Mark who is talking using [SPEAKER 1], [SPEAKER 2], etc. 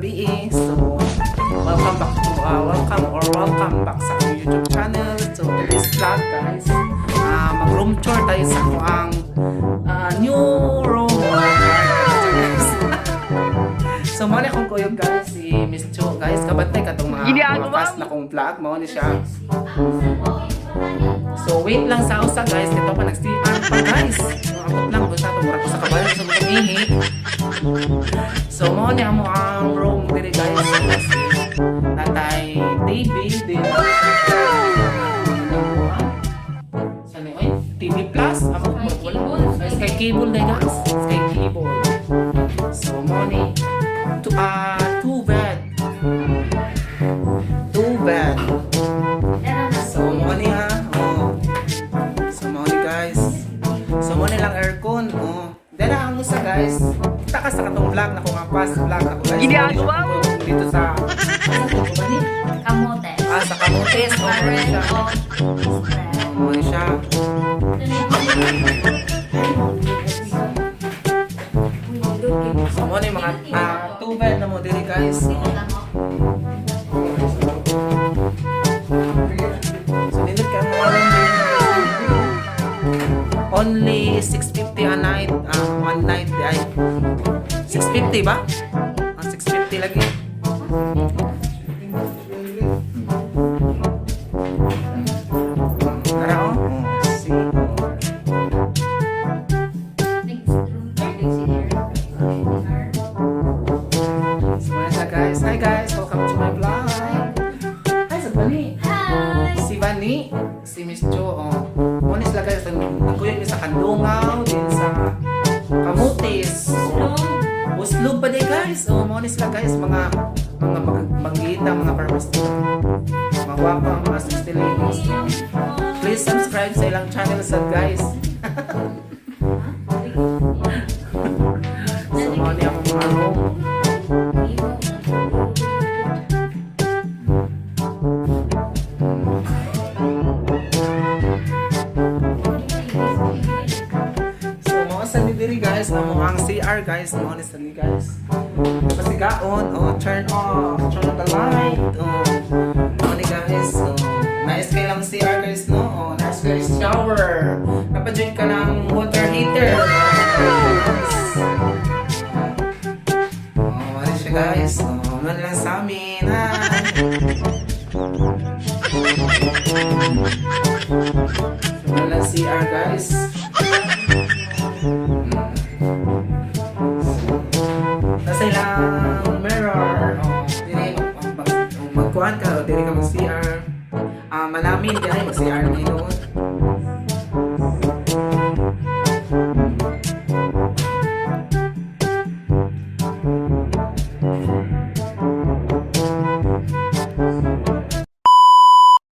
[SPEAKER 1] gabi eh. So, welcome back sa aking YouTube channel. So, this vlog guys, mag-room tour tayo sa ang new room. So, muna akong kuyog guys, si Miss Cho guys. Kabantay ka itong mga past na kong vlog. Muna siya. So, wait lang sa usa guys. Ito pa nagsiyan pa guys. Abot lang ko sa ito. Mura ko sa kabayan sa mga ihi. So, muna mo ang room diri guys. Natay TV din. Saan yun? TV Plus? Sky Cable na guys. Sky Cable. So, muna two bed. So, muna ha. So, muna guys. So, muna lang aircon. Dala ang usa guys. Takas sa katong vlog na kung ang past vlog na ko guys.
[SPEAKER 2] Ginagawa mo?
[SPEAKER 1] Dito sa
[SPEAKER 3] Kamote.
[SPEAKER 1] sa Camotes. Muna siya. So, muna yung mga two bed na mo diri guys. So, nindot ka mo only 650 a night. One night ay 650 ba? 650 lagi. Tara oh. See. So, wala guys. Hi guys. Welcome to my vlog. Hi sa Bani.
[SPEAKER 3] Hi!
[SPEAKER 1] Si Bani. Si Miss Jo. Muna sila guys. Nagkuyog niya sa Kandungaw. Din sa Camotes. Uslog pa din guys. Muna sila guys. Mga manggita, mga purpose nila. Mga guwapa, mga 60 ladies. Please subscribe sa ilang channel sa guys. So, muna niya akong mga room. Diri guys, amo ang CR guys, mo ni sani guys. Pasigaon, turn off, turn on the light. Mo ni guys, nice kay lang CR guys no. Nice guys shower. Napa-join ka ng water heater. Mali siya guys. Man lang sa amin ha. Wala CR guys. Nasa ilang mirror, dili magkuhan ka, dili ka mag-CR. Malamin, dili mag-CR na ngayon.